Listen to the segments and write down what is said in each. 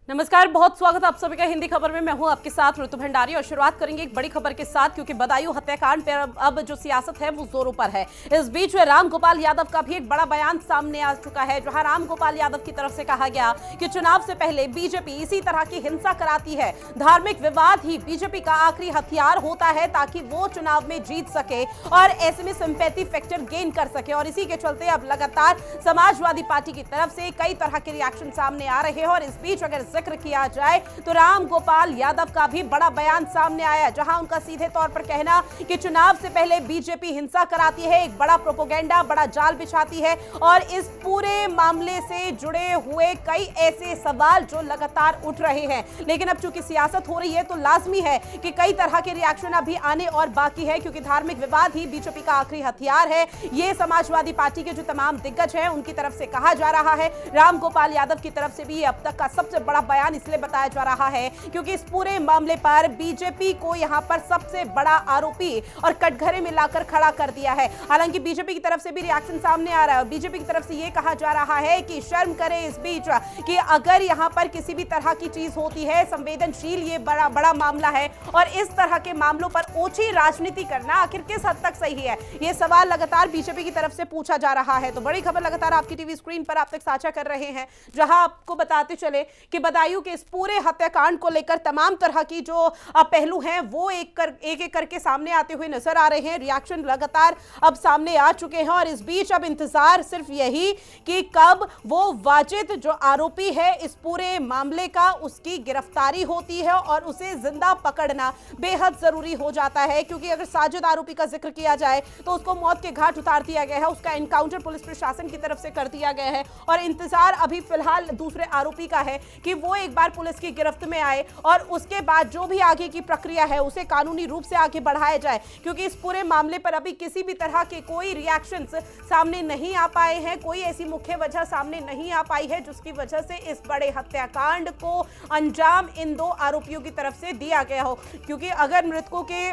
नमस्कार, बहुत स्वागत आप सभी का हिंदी खबर में। मैं हूं आपके साथ ऋतु भंडारी और शुरुआत करेंगे एक बड़ी खबर के साथ, क्योंकि बदायूं हत्याकांड पर अब जो सियासत है वो जोरों पर है। इस बीच में रामगोपाल यादव का भी एक बड़ा बयान सामने आ चुका है, जहां रामगोपाल यादव की तरफ से कहा गया कि चुनाव से पहले बीजेपी इसी तरह की हिंसा कराती है। धार्मिक विवाद ही बीजेपी का आखिरी हथियार होता है ताकि वो चुनाव में जीत सके और ऐसे में सिंपैथी फैक्टर गेन कर सके। और इसी के चलते अब लगातार समाजवादी पार्टी की तरफ से कई तरह के रिएक्शन सामने आ रहे हैं। और इस बीच अगर जिक्र किया जाए तो रामगोपाल यादव का भी बड़ा बयान सामने आया, जहां उनका सीधे तौर पर कहना कि चुनाव से पहले बीजेपी हिंसा कराती है, एक बड़ा प्रोपेगेंडा, बड़ा जाल बिछाती है। और इस पूरे मामले से जुड़े हुए कई ऐसे सवाल जो लगातार उठ रहे हैं, लेकिन अब चूंकि सियासत हो रही है तो लाजमी है कि कई तरह के रिएक्शन अभी आने और बाकी है, क्योंकि धार्मिक विवाद ही बीजेपी का आखिरी हथियार है। ये समाजवादी पार्टी के जो तमाम दिग्गज हैं उनकी तरफ से कहा जा रहा है। रामगोपाल यादव की तरफ से भी अब तक का सबसे बड़ा बयान इसलिए बताया जा रहा है क्योंकि इस पूरे मामले पर बीजेपी को यहां पर सबसे बड़ा आरोपी और कटघरे में लाकर खड़ा कर दिया है। हालांकि बीजेपी की तरफ से भी रिएक्शन सामने आ रहा है। बीजेपी की तरफ से यह कहा जा रहा है कि शर्म करे इस बीच कि अगर यहां पर किसी भी तरह की चीज होती है, संवेदनशील ये बड़ा मामला है और इस तरह के मामलों पर ओछी राजनीति करना आखिर किस हद तक सही है, ये सवाल लगातार बीजेपी की तरफ से पूछा जा रहा है। तो बड़ी खबर लगातार आपकी टीवी स्क्रीन पर आप तक साझा कर रहे हैं, जहां आपको बताते चले कि बदायूं के इस पूरे हत्याकांड को लेकर तमाम तरह की जो पहलू हैं वो एक एक करके सामने आते हुए नजर आ रहे हैं। रिएक्शन लगातार अब सामने आ चुके हैं और इस बीच अब इंतजार सिर्फ यही कि कब वो वाजिद जो आरोपी है इस पूरे मामले का, उसकी गिरफ्तारी होती है और उसे जिंदा पकड़ना बेहद जरूरी हो जाता है। क्योंकि अगर साजिद आरोपी का जिक्र किया जाए तो उसको मौत के घाट उतार दिया गया है, उसका एनकाउंटर पुलिस प्रशासन की तरफ से कर दिया गया है और इंतजार अभी फिलहाल दूसरे आरोपी का है कि वो एक बार पुलिस की गिरफ्त में आए और उसके बाद जो भी आगे की प्रक्रिया है उसे कानूनी रूप से आगे बढ़ाया जाए। क्योंकि इस पूरे मामले पर अभी किसी भी तरह के कोई रिएक्शंस सामने नहीं आ पाए हैं, कोई ऐसी मुख्य वजह सामने नहीं आ पाई है जिसकी वजह से इस बड़े हत्याकांड को अंजाम इन दो आरोपियों की तरफ से दिया गया हो। क्योंकि अगर मृतकों के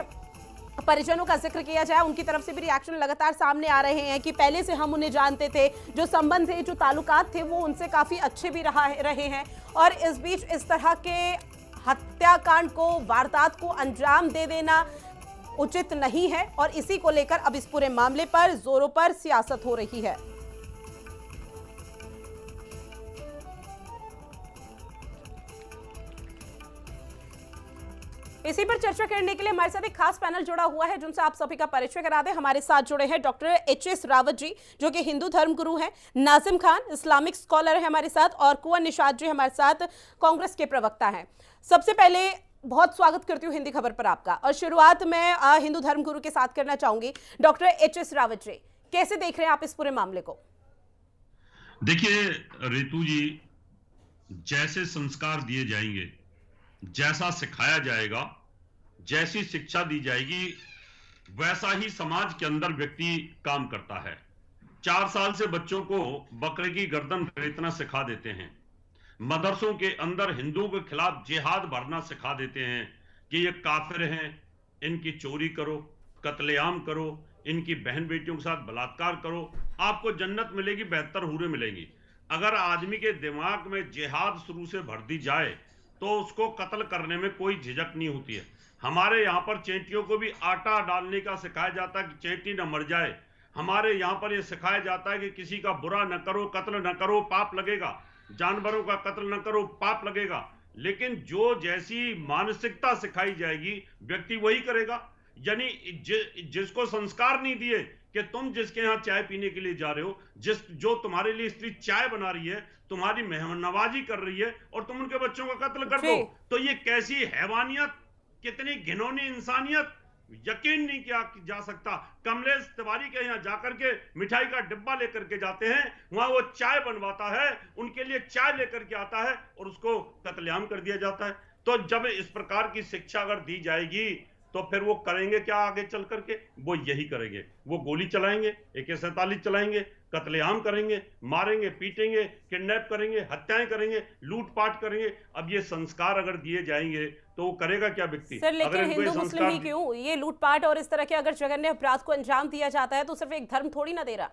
परिजनों का जिक्र किया जाए, उनकी तरफ से भी रिएक्शन लगातार सामने आ रहे हैं कि पहले से हम उन्हें जानते थे, जो संबंध थे, जो ताल्लुकात थे वो उनसे काफी अच्छे भी रहे हैं। और इस बीच इस तरह के हत्याकांड को, वारदात को अंजाम दे देना उचित नहीं है और इसी को लेकर अब इस पूरे मामले पर जोरों पर सियासत हो रही है। इसी पर चर्चा करने के लिए हमारे साथ एक खास पैनल जुड़ा हुआ है, जिनसे आप सभी का परिचय करा दें। हमारे साथ जुड़े हैं डॉक्टर एच.एस. रावत जी, जो कि हिंदू धर्म गुरु हैं, नाजिम खान इस्लामिक स्कॉलर है हमारे साथ, और कुंवर निशात जी हमारे साथ कांग्रेस के प्रवक्ता हैं। सबसे पहले बहुत स्वागत करती हूँ हिंदी खबर पर आपका, और शुरुआत मैं हिंदू धर्म गुरु के साथ करना चाहूंगी। Doctor HS. रावत जी, कैसे देख रहे हैं आप इस पूरे मामले को? देखिए रितु जी, जैसे संस्कार दिए जाएंगे, जैसा सिखाया जाएगा, जैसी शिक्षा दी जाएगी, वैसा ही समाज के अंदर व्यक्ति काम करता है। 4 साल से बच्चों को बकरे की गर्दन खरीदना सिखा देते हैं, मदरसों के अंदर हिंदुओं के खिलाफ जिहाद भरना सिखा देते हैं कि ये काफिर हैं, इनकी चोरी करो, कत्लेआम करो, इनकी बहन बेटियों के साथ बलात्कार करो, आपको जन्नत मिलेगी, 72 हूरें मिलेंगी। अगर आदमी के दिमाग में जिहाद शुरू से भर दी जाए तो उसको कत्ल करने में कोई झिझक नहीं होती है। हमारे यहाँ पर चेंटियों को भी आटा डालने का सिखाया जाता है कि चेंटी न मर जाए। हमारे यहाँ पर यह सिखाया जाता है कि किसी का बुरा न करो, कत्ल न करो, पाप लगेगा, जानवरों का कत्ल न करो, पाप लगेगा। लेकिन जो जैसी मानसिकता सिखाई जाएगी व्यक्ति वही करेगा। यानी जिसको संस्कार नहीं दिए कि तुम जिसके यहाँ चाय पीने के लिए जा रहे हो, जो तुम्हारे लिए स्त्री चाय बना रही है, तुम्हारी मेहमान नवाजी कर रही है, और तुम उनके बच्चों का कत्ल कर दो, तो ये कैसी हैवानियत, कितनी घिनौनी इंसानियत, यकीन नहीं किया जा सकता। कमलेश तिवारी के यहाँ जाकर के मिठाई का डिब्बा लेकर के जाते हैं, वहां वो चाय बनवाता है, उनके लिए चाय लेकर के आता है और उसको कत्लेआम कर दिया जाता है। तो जब इस प्रकार की शिक्षा अगर दी जाएगी तो फिर वो करेंगे क्या आगे चल करके? वो यही करेंगे, वो गोली चलाएंगे, AK-47 चलाएंगे, कत्लेआम करेंगे, मारेंगे, पीटेंगे, किडनैप करेंगे, हत्याएं करेंगे, लूटपाट करेंगे। अब ये संस्कार अगर दिए जाएंगे तो वो करेगा क्या व्यक्ति? सर, लेकिन हिंदू मुस्लिम ही क्यों, ये लूटपाट और इस तरह के अगर जघन्य अपराध को अंजाम दिया जाता है तो सिर्फ एक धर्म थोड़ी ना दे रहा,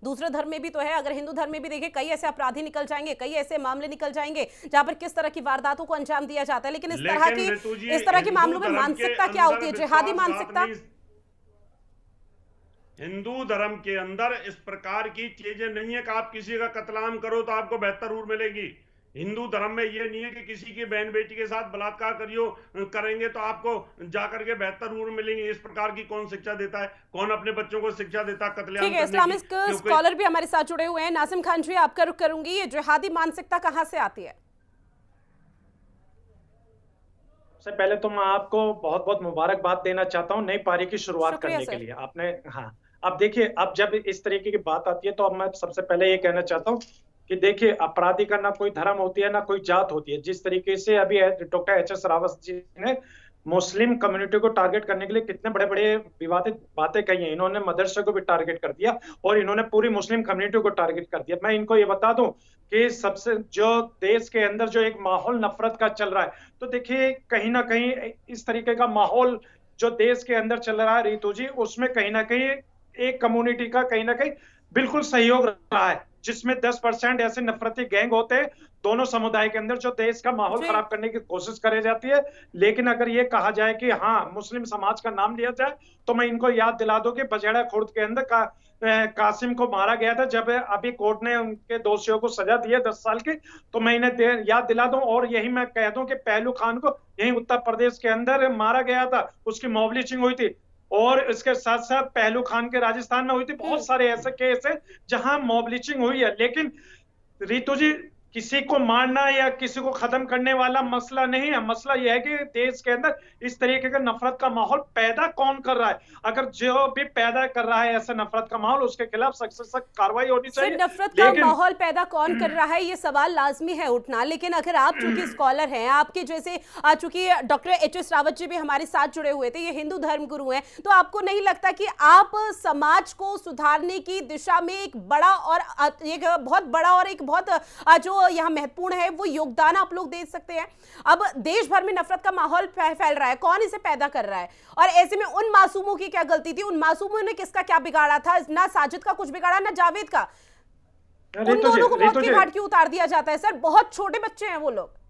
दूसरे धर्म में भी तो है। अगर हिंदू धर्म में भी देखें, कई ऐसे अपराधी निकल जाएंगे, कई ऐसे मामले निकल जाएंगे जहां पर किस तरह की वारदातों को अंजाम दिया जाता है। लेकिन इस तरह के मामलों में मानसिकता क्या होती है, जिहादी मानसिकता? हिंदू धर्म के अंदर इस प्रकार की चीजें नहीं है कि आप किसी का कत्लेआम करो तो आपको बेहतर रूल मिलेगी। हिंदू धर्म में ये नहीं है कि किसी की बहन बेटी के साथ बलात्कार करेंगे तो आपको जाकर के बेहतर रूल मिलेंगे। इस प्रकार की कौन शिक्षा देता है? कौन अपने बच्चों को शिक्षा देता है कत्लेआम करने की? इस्लामिक स्कॉलर भी हमारे साथ जुड़े हुए हैं। नासिम खान जी, आपका रुख करूंगी, ये जिहादी मानसिकता कहां से आती है? सबसे पहले तो मैं आपको बहुत बहुत मुबारकबाद देना चाहता हूं नई पारी की शुरुआत करने के लिए। आपने अब देखिए, अब जब इस तरीके की बात आती है तो अब मैं सबसे पहले ये कहना चाहता हूं कि देखिए, अपराधी का ना कोई धर्म होती है ना कोई जात होती है। जिस तरीके से अभी डॉक्टर एच.एस. रावत जी ने मुस्लिम कम्युनिटी को टारगेट करने के लिए कितने बड़े बड़े विवादित बातें कही हैं। इन्होंने मदरसे को भी टारगेट कर दिया और इन्होंने पूरी मुस्लिम कम्युनिटी को टारगेट कर दिया। मैं इनको ये बता दूं कि सबसे जो देश के अंदर जो एक माहौल नफरत का चल रहा है, तो देखिए कहीं ना कहीं इस तरीके का माहौल जो देश के अंदर चल रहा है रितु जी, उसमें कहीं ना कहीं एक कम्युनिटी का कहीं ना कहीं बिल्कुल सहयोग रहा है, जिसमें 10% ऐसे नफरती गैंग होते हैं दोनों समुदाय के अंदर जो देश का माहौल खराब करने की कोशिश करे जाती है। लेकिन अगर ये कहा जाए कि हाँ मुस्लिम समाज का नाम लिया जाए, तो मैं इनको याद दिला दूं कि बजेड़ा खुर्द के अंदर कासिम को मारा गया था। जब अभी कोर्ट ने उनके दोषियों को सजा दी है 10 साल की, तो मैं इन्हें याद दिला दूं। और यही मैं कह दूं कि पहलू खान को यही उत्तर प्रदेश के अंदर मारा गया था, उसकी मॉब लिंचिंग हुई थी। और इसके साथ साथ पहलू खान के राजस्थान में हुई थी। बहुत सारे ऐसे केस हैं जहां मॉब लिंचिंग हुई है। लेकिन रितु जी, किसी को मारना या किसी को खत्म करने वाला मसला नहीं है। मसला यह है कि देश के अंदर इस तरीके का नफरत का माहौल पैदा कौन कर रहा है। अगर जो भी पैदा कर रहा है ऐसा नफरत का माहौल, उसके खिलाफ सख्त से सख्त कार्रवाई होनी चाहिए। नफरत का माहौल पैदा कौन कर रहा है, ये सवाल लाजमी है उठना। लेकिन अगर आप चूंकि स्कॉलर हैं, आपके जैसे चूंकि डॉक्टर एच.एस. रावत जी भी हमारे साथ जुड़े हुए थे, ये हिंदू धर्म गुरु हैं, तो आपको नहीं लगता कि आप समाज को सुधारने की दिशा में एक बड़ा और एक बहुत बड़ा और एक बहुत जो यहाँ महत्वपूर्ण है वो योगदान आप लोग दे सकते हैं? अब देश भर में नफरत का माहौल फैल रहा है, कौन इसे पैदा कर रहा है? और ऐसे में उन मासूमों की क्या गलती थी? उन मासूमों ने किसका क्या बिगाड़ा था? ना साजिद का कुछ बिगाड़ा, ना जावेद का। उन दोनों को मौत की घाट क्यों उतार दिया जाता है? सर, बहुत छोटे बच्चे हैं वो लोग।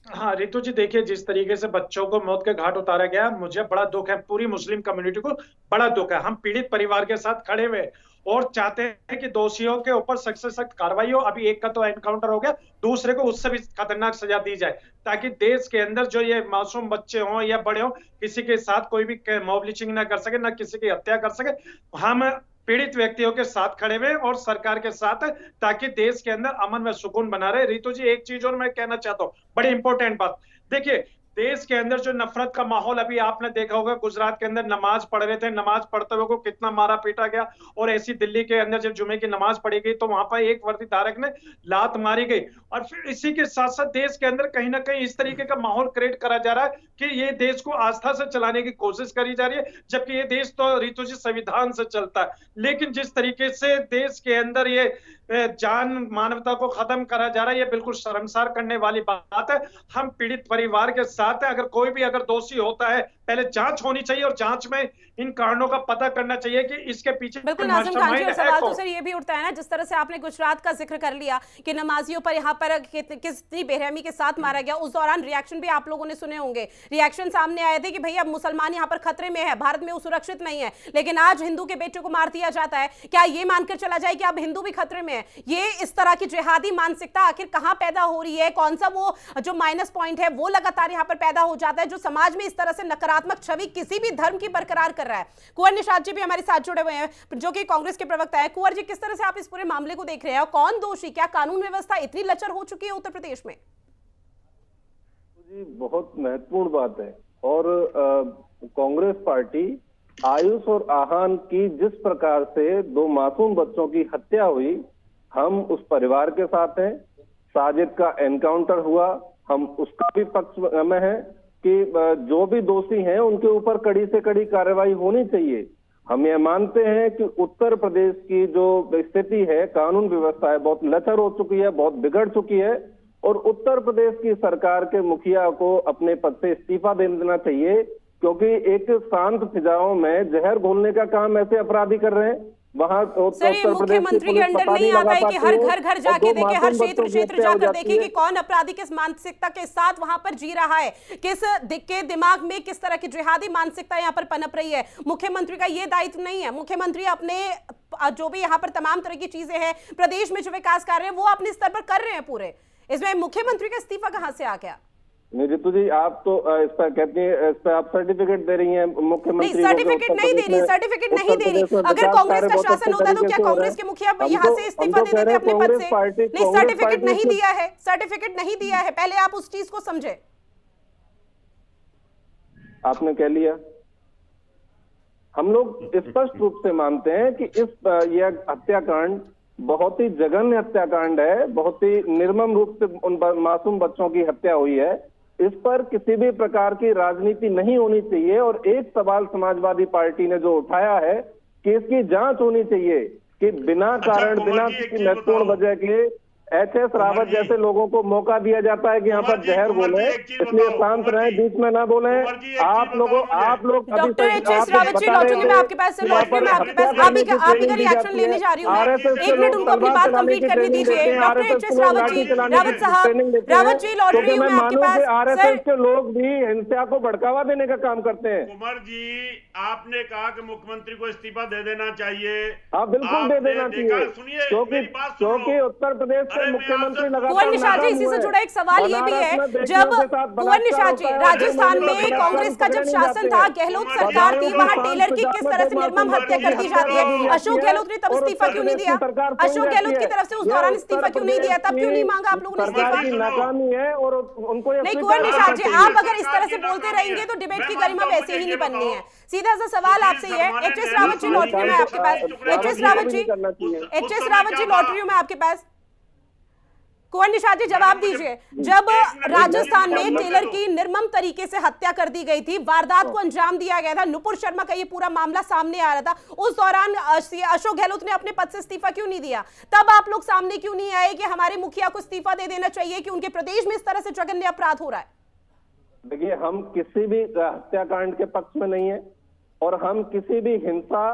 हाँ रितु जी, देखिए जिस तरीके से बच्चों को मौत के घाट उतारा गया, मुझे बड़ा दुख है, पूरी मुस्लिम कम्युनिटी को बड़ा दुख है। हम पीड़ित परिवार के साथ खड़े हुए और चाहते हैं कि दोषियों के ऊपर सख्त से सख्त कार्रवाई हो। अभी एक का तो एनकाउंटर हो गया, दूसरे को उससे भी खतरनाक सजा दी जाए, ताकि देश के अंदर जो ये मासूम बच्चे हों या बड़े हों, किसी के साथ कोई भी मॉब लिंचिंग ना कर सके, ना किसी की हत्या कर सके। हम पीड़ित व्यक्तियों के साथ खड़े हुए और सरकार के साथ, ताकि देश के अंदर अमन व सुकून बना रहे। रितु जी, एक चीज और मैं कहना चाहता हूँ, बड़ी इंपॉर्टेंट बात। देखिए, देश के अंदर जो नफरत का माहौल, अभी आपने देखा होगा गुजरात के अंदर नमाज पढ़ रहे थे, नमाज पढ़ते हुए को कितना मारा पीटा गया। और ऐसी दिल्ली के अंदर जब जुमे की नमाज पढ़ी गई तो वहां पर एक वर्दी धारक ने लात मारी गई। और फिर इसी के साथ साथ देश के अंदर कहीं ना कहीं इस तरीके का माहौल क्रिएट करा जा रहा है कि ये देश को आस्था से चलाने की कोशिश करी जा रही है, जबकि ये देश तो रितु जी संविधान से चलता है। लेकिन जिस तरीके से देश के अंदर ये जान मानवता को खत्म करा जा रहा है, ये बिल्कुल शर्मसार करने वाली बात है। हम पीड़ित परिवार के साथ है। अगर कोई भी अगर दोषी होता है, पहले जांच होनी चाहिए और जांच में इन कारणों का पता करना चाहिए कि इसके पीछे बिल्कुल। नाज़िम खान जी, और सवाल तो सर ये भी उठता है ना, जिस तरह से आपने गुजरात का जिक्र कर लिया कि नमाजियों पर यहाँ पर कितनी बेरहमी के साथ मारा गया, उस दौरान रिएक्शन भी आप लोगों ने सुने होंगे। रिएक्शन सामने आए थे कि भैया मुसलमान यहाँ पर खतरे में है, भारत में वो सुरक्षित नहीं है। लेकिन आज हिंदू के बेटे को मार दिया जाता है। क्या ये मानकर चला जाए कि अब हिंदू भी खतरे में है? ये इस तरह की जिहादी मानसिकता आखिर कहाँ पैदा हो रही है? कौन सा वो जो माइनस पॉइंट है वो लगातार यहाँ पर पैदा हो जाता है, जो समाज में इस तरह से नकारात्मक छवि किसी भी धर्म की बरकरार कर रहा है? कुंवर निशात जी भी हमारे साथ जुड़े हुए हैं, जो कि कांग्रेस के प्रवक्ता है। कुंवर जी, किस तरह से आप इस पूरे मामले को देख रहे हैं? और कौन दोषी? क्या कानून व्यवस्था इतनी लचर हो चुकी है उत्तर प्रदेश में? जी, बहुत महत्वपूर्ण बात है। और कांग्रेस पार्टी आयुष और आहान की जिस प्रकार से 2 मासूम बच्चों की हत्या हुई, हम उस परिवार के साथ हैं। साजिद का एनकाउंटर हुआ, हम उसका भी पक्ष में है कि जो भी दोषी हैं उनके ऊपर कड़ी से कड़ी कार्रवाई होनी चाहिए। हम ये मानते हैं कि उत्तर प्रदेश की जो स्थिति है, कानून व्यवस्था है, बहुत लचर हो चुकी है, बहुत बिगड़ चुकी है। और उत्तर प्रदेश की सरकार के मुखिया को अपने पद से इस्तीफा दे देना चाहिए, क्योंकि एक शांत फिजाओं में जहर घोलने का काम ऐसे अपराधी कर रहे हैं। वहाँ सर ये मुख्यमंत्री के अंडर नहीं आता है कि हर घर घर जाके देखे, हर क्षेत्र क्षेत्र जाकर देखे कि कौन अपराधी किस मानसिकता के साथ वहां पर जी रहा है, किस के दिमाग में किस तरह की जिहादी मानसिकता यहाँ पर पनप रही है। मुख्यमंत्री का ये दायित्व नहीं है। मुख्यमंत्री अपने जो भी यहाँ पर तमाम तरह की चीजें हैं, प्रदेश में जो विकास कार्य है वो अपने स्तर पर कर रहे हैं पूरे। इसमें मुख्यमंत्री का इस्तीफा कहाँ से आ गया? नहीं रितु जी, आप तो इस पर कहती हैं, इस पर आप सर्टिफिकेट दे रही हैं मुख्यमंत्री नहीं, सर्टिफिकेट नहीं दे रही, सर्टिफिकेट नहीं दे रही। अगर कांग्रेस का शासन होता तो क्या कांग्रेस के मुखिया यहाँ से इस्तीफा दे देते अपने पद से? नहीं, सर्टिफिकेट नहीं दिया है, सर्टिफिकेट नहीं दिया है, पहले आप उस चीज को समझे। आपने कह लिया। हम लोग स्पष्ट रूप से मानते हैं कि यह हत्याकांड बहुत ही जघन्य हत्याकांड है, बहुत ही निर्मम रूप से उन मासूम बच्चों की हत्या हुई है। इस पर किसी भी प्रकार की राजनीति नहीं होनी चाहिए। और एक सवाल समाजवादी पार्टी ने जो उठाया है कि इसकी जांच होनी चाहिए कि बिना कारण, बिना किसी महत्वपूर्ण वजह के एचएस रावत जैसे लोगों को मौका दिया जाता है कि यहाँ पर जहर बोले, इसलिए शांत रहे, बीच में ना बोले। आप लोग डॉक्टर एचएस रावत जी लौटूंगी मैं आपके पास, मैं आपके पास आप ही का रिएक्शन लेने जा रही हूँ। एक मिनट उनको अपनी बात कंप्लीट करने दीजिए। डॉक्टर एचएस रावत जी, रावत साहब, रावत जी लौट रही हूँ मैं आपके पास। आरएसएस के लोग भी हिंसा को भड़कावा देने का काम करते हैं। कुमार जी, आपने कहा कि मुख्यमंत्री को इस्तीफा दे देना चाहिए। हाँ बिल्कुल दे देना चाहिए, क्योंकि उत्तर प्रदेश मुख्यमंत्री कुंवर निषाद जी, इसी से जुड़ा एक सवाल ये भी है, जब कुंवर निषाद जी राजस्थान में कांग्रेस का जब शासन था, गहलोत सरकार थी, वहां टेलर की किस तरह से निर्मम हत्या कर दी जाती है, अशोक गहलोत ने तब इस्तीफा क्यों नहीं दिया? अशोक गहलोत की तरफ से उस दौरान इस्तीफा क्यों नहीं दिया? तब क्यों नहीं मांगा आप लोगों ने इस्तीफा? नाकामी है और उनको नहीं कुंवर निषाद जी, आप अगर इस तरह से बोलते रहेंगे तो डिबेट की गरिमा वैसे ही नहीं बननी है। सीधा सा सवाल आपसे ये है, एचएस रावत जी लौट रही हूं मैं आपके पास। एचएस रावत जी लौट रही हूं मैं आपके पास। कुंवर निषाद जी जवाब दीजिए, जब राजस्थान में टेलर की निर्मम तरीके से हत्या कर दी गई थी, वारदात को अंजाम दिया गया था, नुपुर शर्मा का ये पूरा मामला सामने आ रहा था, उस दौरान अशोक गहलोत ने अपने पद से इस्तीफा क्यों नहीं दिया? तब आप लोग सामने क्यों नहीं आए कि हमारे मुखिया को इस्तीफा दे देना चाहिए कि उनके प्रदेश में इस तरह से जघन्य अपराध हो रहा है? देखिए, हम किसी भी हत्याकांड के पक्ष में नहीं है और हम किसी भी हिंसा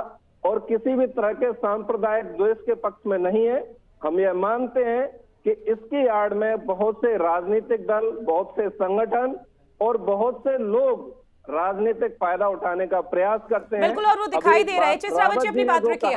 और किसी भी तरह के सांप्रदायिक द्वेष के पक्ष में नहीं है। हम यह मानते हैं कि इसकी आड़ में बहुत से राजनीतिक दल, बहुत से संगठन और बहुत से लोग राजनीतिक फायदा उठाने का प्रयास करते हैं। बिल्कुल, और वो दिखाई दे रहा है। एचएस रावत जी अपनी बात रखिए।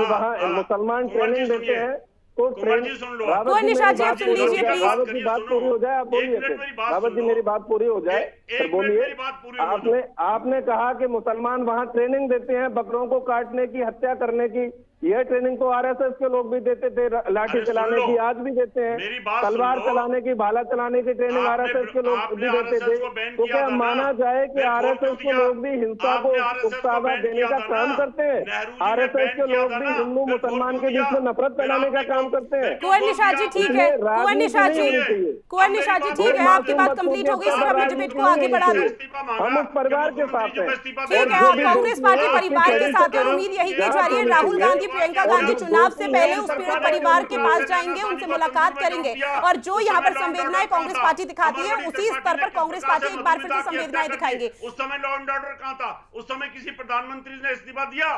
वहाँ मुसलमान ट्रेनिंग देते हैं तो कुंवर निषाद जी आप सुन लीजिए प्लीज। रावत जी बात पूरी हो जाए, आप बोलिए। रावत जी मेरी बात पूरी हो जाए फिर बोलिए। आपने कहा कि मुसलमान वहाँ ट्रेनिंग देते हैं बकरों को काटने की, हत्या करने की। यह ट्रेनिंग तो आरएसएस के लोग भी देते थे, लाठी चलाने की आज भी देते हैं, तलवार चलाने की, भाला चलाने की ट्रेनिंग आरएसएस के लोग भी देते थे। तो क्या माना जाए कि आरएसएस के लोग भी हिंसा को उकसावा देने का काम करते हैं? आरएसएस के लोग भी हिंदू मुसलमान के बीच में नफरत फैलाने का काम करते हैं? कुंवर निषाद जी ठीक है, कुंवर निषाद जी ठीक है, आपकी बात कंप्लीट हो गई। सिर्फ अपने डिबेट को आगे बढ़ा दो। हम उस परिवार के साथ हैं। ठीक है, आप कांग्रेस पार्टी परिवार के साथ हैं, उम्मीद यही की जा रही है राहुल गांधी, प्रियंका गांधी चुनाव से पहले उस पीड़ित परिवार के पास जाएंगे, उनसे मुलाकात करेंगे और जो यहाँ पर संवेदनाएं कांग्रेस पार्टी दिखाती है उसी स्तर पर कांग्रेस पार्टी एक बार फिर से संवेदनाएं दिखाएंगे। उस समय लॉ एंड ऑर्डर कहां था? उस समय किसी प्रधानमंत्री ने इस्तीफा दिया?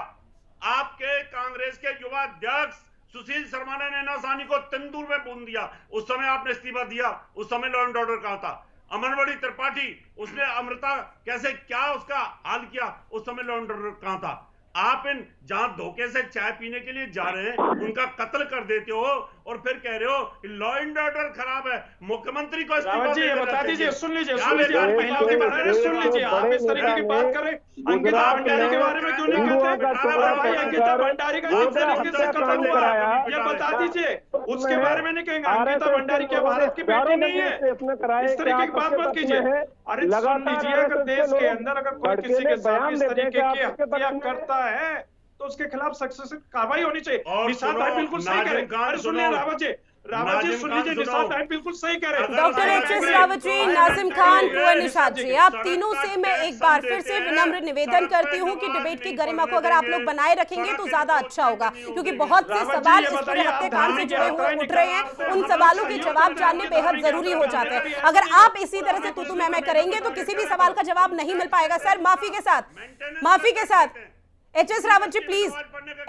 आपके कांग्रेस के युवा अध्यक्ष सुशील शर्मा ने नैना साहनी को तंदूर में भून दिया, उस समय आपने इस्तीफा दिया? उस समय लॉ एंड ऑर्डर कहां था? अमनवड़ी त्रिपाठी, उसने अमृता कैसे क्या उसका हाल किया, उस समय लॉ एंड ऑर्डर कहां था? आप इन जहां धोखे से चाय पीने के लिए जा रहे हैं उनका कत्ल कर देते हो और फिर कह रहे हो कि लॉ एंड ऑर्डर खराब है, मुख्यमंत्री को इस्तीफा जी बता दीजिए। सुन लीजिए आप महिलाओं के बारे में सुन लीजिए। आप इस तरीके की बात करें, अंकिता भंडारी के बारे में क्यों नहीं कहते? अंकिता भंडारी का किस तरीके से कत्ल हुआ ये बता दीजिए, उसके बारे में नहीं कहेंगे। अंकिता भंडारी क्या भारत की बेटी नहीं है? इस तरीके की बात मत कीजिए। अरे सुन लीजिए, अगर देश के अंदर अगर कोई किसी के साथ इस तरीके की हत्या करता है तो उसके खिलाफ सख्त से कार्रवाई होनी चाहिए। निशांत भाई बिल्कुल सही कह रहे हैं। सुनिए रावत जी सुन लीजिए, निशांत भाई बिल्कुल सही कह रहे हैं। डॉक्टर एचएस रावत जी, नाजिम खान, कुंवर निषाद जी, आप तीनों से मैं एक बार फिर से विनम्र निवेदन करती हूँ कि डिबेट की गरिमा को अगर आप लोग बनाए रखेंगे तो ज्यादा अच्छा होगा, क्योंकि बहुत से सवाल इस पूरे हत्याकांड से जुड़े हुए उठ रहे हैं। उन सवालों के जवाब जानने बेहद जरूरी हो जाते हैं। अगर आप इसी तरह से तू मैं करेंगे तो किसी भी सवाल का जवाब नहीं मिल पाएगा। सर माफी के साथ HS Rawat ji please,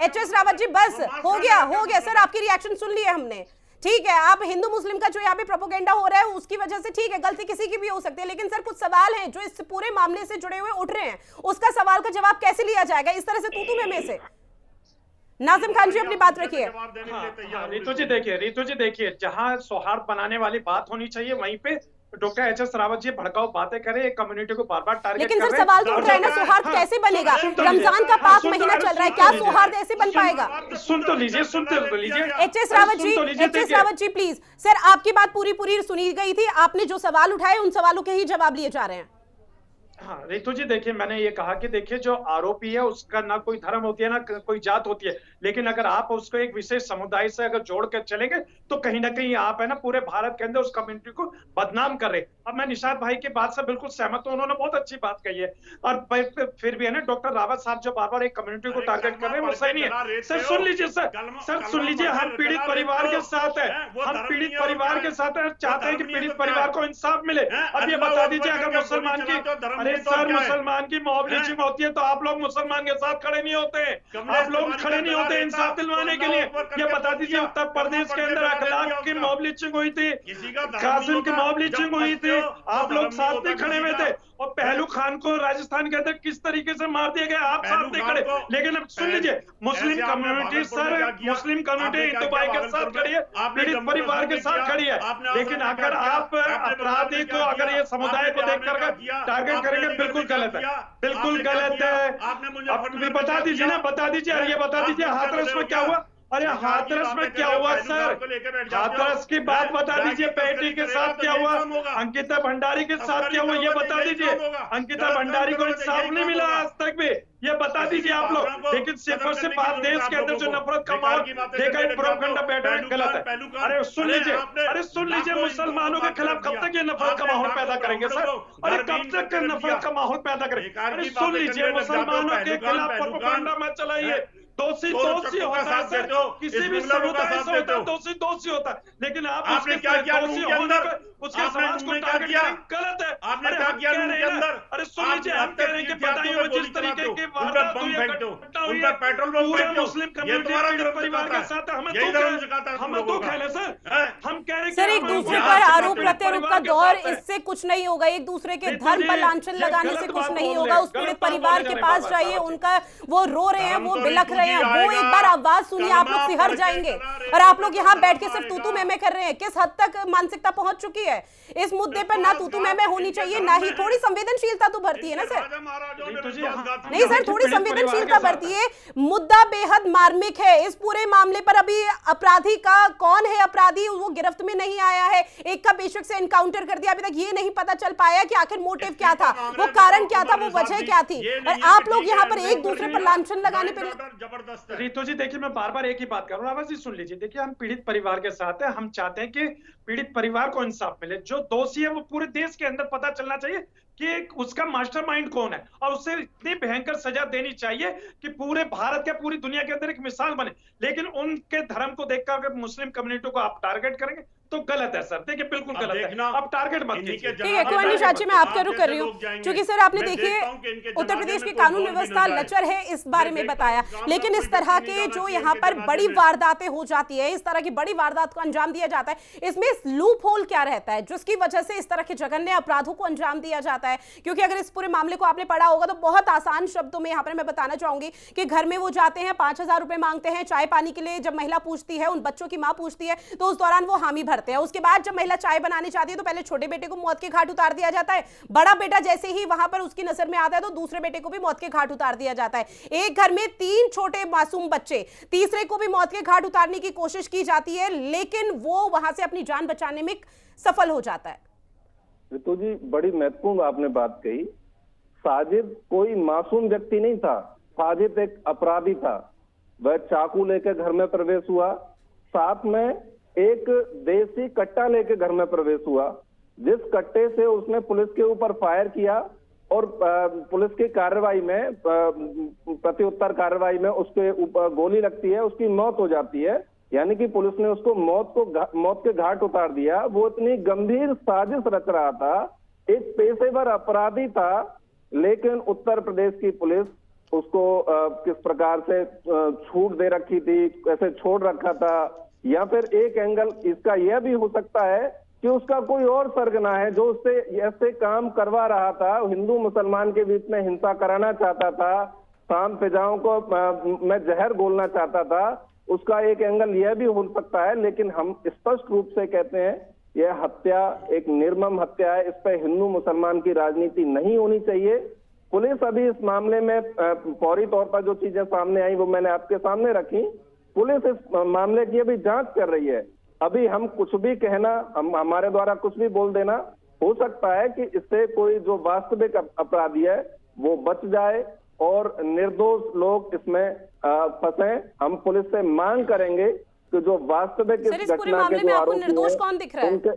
HS Rawat ji बस हो गया सर, आपकी रिएक्शन सुन लिए हमने। ठीक है, आप हिंदू मुस्लिम का जो यहाँ पे प्रोपोगेंडा हो रहा है उसकी वजह से ठीक है, गलती किसी की भी हो सकती है, लेकिन सर कुछ सवाल हैं जो इस पूरे मामले से जुड़े हुए उठ रहे हैं, उसका सवाल का जवाब कैसे लिया जाएगा इस तरह से तू में से? नाजिम खान जी अपनी बात रखिए। रितु जी देखिए, जहां सौहार्द बनाने वाली बात होनी चाहिए वहीं पे डॉक्टर एचएस रावत जी भड़काऊ बातें करें, एक कम्युनिटी को बार बार टारगेट लेकिन सर सवाल तो उठ रहा है ना, सौहार्द कैसे बनेगा? रमजान का पाक महीना चल रहा है, क्या सौहार्द ऐसे बन पाएगा? सुन तो लीजिए HS Rawat ji please. Sir आपकी बात पूरी सुनी गई थी, आपने जो सवाल उठाए उन सवालों के ही जवाब लिए जा रहे हैं। हाँ रितु जी देखिए, मैंने ये कहा कि देखिए जो आरोपी है उसका ना कोई धर्म होती है ना कोई जात होती है, लेकिन अगर आप उसको एक विशेष समुदाय से अगर जोड़ कर चलेंगे तो कहीं ना कहीं आप है ना पूरे भारत के अंदर उस कम्युनिटी को बदनाम कर रहे। अब मैं निशाद भाई की बात से बिल्कुल सहमत हूँ, उन्होंने बहुत अच्छी बात कही है, और फिर भी है ना डॉक्टर रावत साहब जो बार बार एक कम्युनिटी को टारगेट कर रहे हैं वो सही नहीं है। सर सुन लीजिए, सर सुन लीजिए, हम पीड़ित परिवार के साथ है, हम पीड़ित परिवार के साथ चाहते हैं कि पीड़ित परिवार को इंसाफ मिले। अब ये बता दीजिए, अगर मुसलमान की, अरे सर मुसलमान की मॉब लिंचिंग होती है तो आप लोग मुसलमान के साथ खड़े नहीं होते, आप लोग खड़े नहीं होते इंसाफ दिलवाने के लिए। ये बता दीजिए, उत्तर प्रदेश के अंदर अखलाक की मॉब लिंचिंग हुई थी, कासिम की मॉब लिंचिंग हुई थी, आप लोग साथ में खड़े हुए थे, और पहलू खान को राजस्थान के अंदर किस तरीके से मार दिया गया, आप साथ नहीं खड़े। लेकिन अब सुन लीजिए, Muslim community sir, Muslim community Hindu भाई के साथ खड़ी है, पीड़ित परिवार के साथ खड़ी है, लेकिन अगर आप अपराधी को, अगर ये समुदाय को देख कर टारगेट करेंगे, बिल्कुल गलत है, बिल्कुल गलत है। अब बता दीजिए ना, बता दीजिए, ये बता दीजिए हाथरस में क्या हुआ? अरे हाथरस में क्या हुआ सर? हाथरस की बात बता दीजिए, बेटी के साथ क्या हुआ, अंकिता भंडारी के साथ क्या हुआ, ये बता दीजिए। अंकिता भंडारी को इंसाफ नहीं मिला आज तक भी, ये बता दीजिए आप लोग। लेकिन सिर्फ और सिर्फ आप देश के अंदर जो नफरत का माहौल देखा, प्रोपेगेंडा बैठा गलत है। अरे सुन लीजिए, मुसलमानों के खिलाफ कब तक ये नफरत का माहौल पैदा करेंगे सर? अरे कब तक नफरत का माहौल पैदा करेंगे? अरे सुन लीजिए, मुसलमानों के खिलाफ प्रोपेगेंडा मत चलाइए। दोषी होता है सर, किसी भी समुदाय से होता है, दोषी होता है, लेकिन आपने क्या किया दोषी होने पर उसके समाज को टारगेट किया, गलत है। आपने क्या किया उनके अंदर? अरे सुन लीजिए, हम कह रहे हैं कि बदायूं में जिस तरीके की वारदात हुई है, उन पर पेट्रोल बम फेंको, मुस्लिम कम्युनिटी परिवार के साथ हमें दुख है सर। हम कह रहे हैं सर, एक दूसरे पर आरोप प्रत्यारोप का दौर, इससे कुछ नहीं होगा, एक दूसरे के धर्म पर लांछन लगाने से कुछ नहीं होगा। उस पीड़ित परिवार के पास जाइए, उनका वो रो रहे हैं, वो बिलख रहे हैं, वो एक बार आवाज सुनिए, आप लोग सिहर जाएंगे। और आप लोग यहाँ बैठ के सिर्फ तूतू में कर रहे हैं। किस हद तक मानसिकता पहुंच चुकी है इस मुद्दे पर? ना तूतू में होनी चाहिए, ना ही थोड़ी संवेदनशीलता तो भरती है ना सर? नहीं सर, थोड़ी संवेदनशीलता भरती है। मुद्दा बेहद मार्मिक है। इस पूरे मामले पर अभी अपराधी का कौन है, अपराधी वो गिरफ्त में नहीं आया है। एक का बेशक से एनकाउंटर कर दिया, अभी तक ये नहीं पता चल पाया कि आखिर मोटिव क्या था, वो कारण क्या था, वो वजह क्या थी। और आप लोग यहाँ पर एक दूसरे पर लांछन लगाने पर जबरदस्त। रितु जी देखिए, मैं बार बार एक ही बात कर रहा हूँ, आवाज सुन लीजिए। देखिए, हम पीड़ित परिवार के साथ हैं, हम चाहते हैं कि पीड़ित परिवार को इंसाफ मिले। जो दोषी है वो पूरे देश के अंदर पता चलना चाहिए कि उसका मास्टरमाइंड कौन है, और उसे इतनी भयंकर सजा देनी चाहिए कि पूरे भारत के, पूरी दुनिया के अंदर एक मिसाल बने। लेकिन उनके धर्म को देखकर अगर मुस्लिम कम्युनिटी को आप टारगेट करेंगे तो गलत है सर। देखिए बिल्कुल गलत है, आप टारगेट मत कीजिए। ठीक है, कोई नहीं चाची, मैं आपका रुख कर रही हूँ, क्योंकि सर आपने देखिए उत्तर प्रदेश की कानून व्यवस्था लचर है, इस बारे में बताया, लेकिन इस तरह के जो यहाँ पर बड़ी वारदातें हो जाती है, इस तरह की बड़ी वारदात को अंजाम दिया जाता है, इसमें लूप होल क्या रहता है जिसकी वजह से इस तरह के जघन्य अपराधों को अंजाम दिया जाता है? क्योंकि अगर इस पूरे मामले को आपने पढ़ा होगा तो बहुत आसान शब्दों में यहाँ पर मैं बताना चाहूंगी कि घर में वो जाते हैं, 5,000 रुपए मांगते हैं चाय पानी के लिए। जब महिला पूछती है, उन बच्चों की मां पूछती है, तो उस दौरान वो हामी भरते हैं। उसके बाद जब महिला चाय बनानी चाहती है तो पहले छोटे बेटे को मौत के घाट उतार दिया जाता है, बड़ा बेटा जैसे ही वहां पर उसकी नजर में आता है तो दूसरे बेटे को भी मौत के घाट उतार दिया जाता है। एक घर में 3 छोटे मासूम बच्चे, तीसरे को भी मौत के घाट उतारने की कोशिश की जाती है, लेकिन वो वहां से अपनी जान बचाने में सफल हो जाता है। रितु जी, बड़ी महत्वपूर्ण आपने बात कही। साजिद कोई मासूम व्यक्ति नहीं था, साजिद एक अपराधी था। वह चाकू लेकर घर में प्रवेश हुआ, साथ में एक देसी कट्टा लेकर घर में प्रवेश हुआ, जिस कट्टे से उसने पुलिस के ऊपर फायर किया और पुलिस की कार्रवाई में, प्रत्युत्तर कार्रवाई में उसके ऊपर गोली लगती है, उसकी मौत हो जाती है। यानी कि पुलिस ने उसको मौत के घाट उतार दिया। वो इतनी गंभीर साजिश रच रहा था, एक पेशेवर अपराधी था, लेकिन उत्तर प्रदेश की पुलिस उसको किस प्रकार से छूट दे रखी थी, कैसे छोड़ रखा था, या फिर एक एंगल इसका यह भी हो सकता है कि उसका कोई और सरगना है जो उससे ऐसे काम करवा रहा था, हिंदू मुसलमान के बीच में हिंसा कराना चाहता था, शांत फिजाओं को मैं जहर घोलना चाहता था। उसका एक एंगल यह भी हो सकता है, लेकिन हम स्पष्ट रूप से कहते हैं यह हत्या एक निर्मम हत्या है। इस पर हिंदू मुसलमान की राजनीति नहीं होनी चाहिए। पुलिस अभी इस मामले में फौरी तौर पर जो चीजें सामने आई वो मैंने आपके सामने रखी। पुलिस इस मामले की अभी जांच कर रही है। अभी हम कुछ भी कहना, हमारे द्वारा कुछ भी बोल देना, हो सकता है कि इससे कोई जो वास्तविक अपराधी है वो बच जाए और निर्दोष लोग इसमें फंसे। हम पुलिस से मांग करेंगे कि जो वास्तविक इस पूरे मामले में आपको निर्दोष कौन दिख रहा है?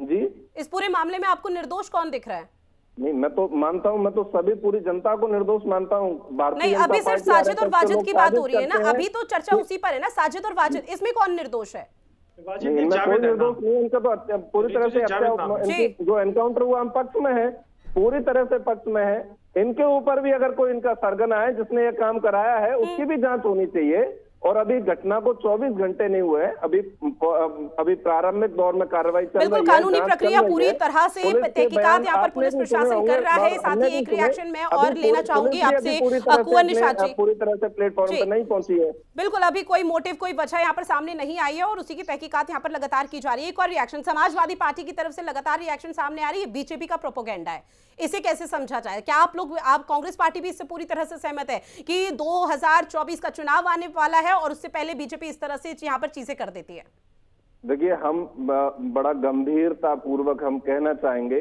जी, इस पूरे मामले में आपको निर्दोष कौन दिख रहा है? नहीं, मैं तो मानता हूं, मैं तो सभी पूरी जनता को निर्दोष मानता हूं। नहीं, अभी सिर्फ साजिद और वाजिद की बात हो रही है ना, अभी तो चर्चा उसी पर है ना, साजिद और वाजिद, इसमें कौन निर्दोष है? कोई निर्दोष नहीं, इनका तो पूरी तरह से जो एनकाउंटर हुआ हम पक्ष में है, पूरी तरह से पक्ष में है। इनके ऊपर भी अगर कोई इनका सरगना है जिसने ये काम कराया है, उसकी भी जांच होनी चाहिए। और अभी घटना को 24 घंटे नहीं हुए, अभी प्रारंभिक दौर में कार्रवाई चल रही है। बिल्कुल, कानूनी प्रक्रिया पूरी तरह से तहकीकात यहाँ पर पुलिस प्रशासन कर रहा है। साथ ही एक रिएक्शन मैं और लेना चाहूंगी आपसे, कुंवर निषाद जी, पूरी तरह से प्लेटफॉर्म पर नहीं पहुंची है। बिल्कुल, अभी कोई मोटिव, कोई वजह यहाँ पर सामने नहीं आई है और उसी की तहकीकात यहाँ पर लगातार की जा रही है। एक और रिएक्शन समाजवादी पार्टी की तरफ से लगातार रिएक्शन सामने आ रही है, बीजेपी का प्रोपोगेंडा है, इसे कैसे समझा जाए? क्या आप कांग्रेस पार्टी भी इससे पूरी तरह से सहमत है कि 2024 का चुनाव आने वाला है और उससे पहले बीजेपी इस तरह से यहाँ पर चीजें कर देती है? देखिए, हम बड़ा गंभीरता पूर्वक हम कहना चाहेंगे,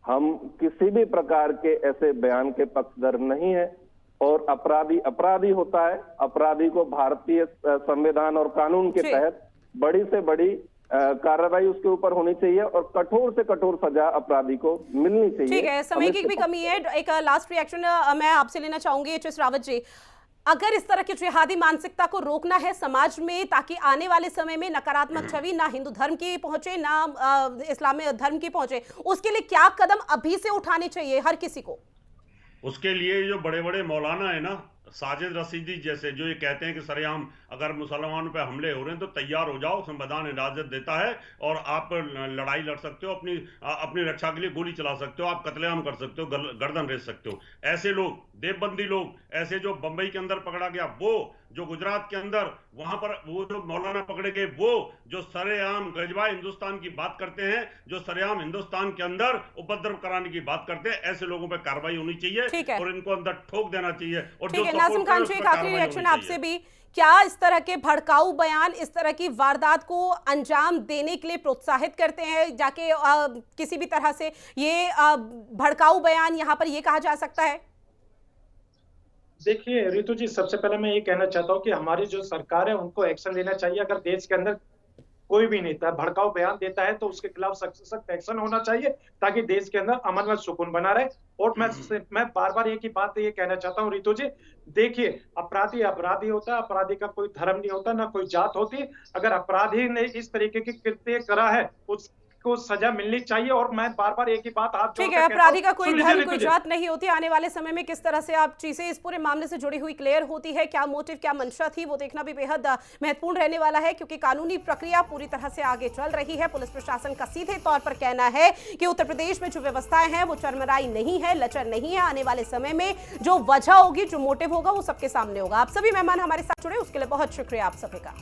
हम किसी भी प्रकार के ऐसे बयान के पक्षधर नहीं है। और अपराधी होता है, अपराधी को भारतीय संविधान और कानून के तहत बड़ी से बड़ी कार्रवाई उसके ऊपर होनी चाहिए और कठोर से कठोर सजा अपराधी को मिलनी चाहिए। ठीक है, समय की भी कमी है। एक लास्ट रिएक्शन मैं आपसे लेना चाहूंगी, एच.एस. रावत जी। अगर इस तरह की जिहादी मानसिकता को रोकना है समाज में, ताकि आने वाले समय में नकारात्मक छवि ना हिंदू धर्म की पहुंचे ना इस्लामी धर्म की पहुंचे, उसके लिए क्या कदम अभी से उठाने चाहिए हर किसी को? उसके लिए जो बड़े बड़े मौलाना है ना, साजिद रशीदी जैसे, जो ये कहते हैं कि सरेआम अगर मुसलमानों पे हमले हो रहे हैं तो तैयार हो जाओ, संविधान इजाजत देता है और आप लड़ाई लड़ सकते हो, अपनी रक्षा के लिए गोली चला सकते हो, आप कत्लेआम कर सकते हो, गर्दन रेत सकते हो। ऐसे लोग, देवबंदी लोग, ऐसे जो बंबई के अंदर पकड़ा गया वो, जो गुजरात के अंदर वहां पर वो जो मौलाना पकड़े गए वो, जो सरेआम गजबा हिंदुस्तान की बात करते हैं, जो सरेआम हिंदुस्तान के अंदर उपद्रव कराने की बात करते हैं, ऐसे लोगों पर कार्रवाई होनी चाहिए और इनको अंदर ठोक देना चाहिए। और जो नाज़िम खान जी, एक आखिरी रिएक्शन आपसे भी, क्या इस तरह के भड़काऊ बयान इस तरह की वारदात को अंजाम देने के लिए प्रोत्साहित करते हैं? जाके किसी भी तरह से ये भड़काऊ बयान यहाँ पर ये कहा जा सकता है? देखिए रितु जी, सबसे पहले मैं ये कहना चाहता हूँ कि हमारी जो सरकार है उनको एक्शन लेना चाहिए। अगर देश के अंदर कोई भी नेता भड़काऊ बयान देता है तो उसके खिलाफ सख्त एक्शन होना चाहिए, ताकि देश के अंदर अमन व सुकून बना रहे। और मैं बार बार एक ही बात ये कहना चाहता हूँ रितु जी, देखिए, अपराधी होता है, अपराधी का कोई धर्म नहीं होता, ना कोई जात होती। अगर अपराधी ने इस तरीके की कृत्य करा है उसको सजा मिलनी चाहिए। और मैं बार बार एक ही बात हाथ जोड़ के कहता हूं, अपराधी का कोई धर्म, कोई जात नहीं होती। आने वाले समय में किस तरह से आप चीजें इस पूरे मामले से जुड़ी हुई क्लियर होती है, क्या मोटिव, क्या मंशा थी, वो देखना भी बेहद महत्वपूर्ण रहने वाला है, क्योंकि कानूनी प्रक्रिया पूरी तरह से आगे चल रही है। पुलिस प्रशासन का सीधे तौर पर कहना है कि उत्तर प्रदेश में जो व्यवस्थाएं हैं वो चरमराई नहीं है, लचर नहीं है। आने वाले समय में जो वजह होगी, जो मोटिव होगा, वो सबके सामने होगा। आप सभी मेहमान हमारे साथ जुड़े, उसके लिए बहुत शुक्रिया आप सभी का।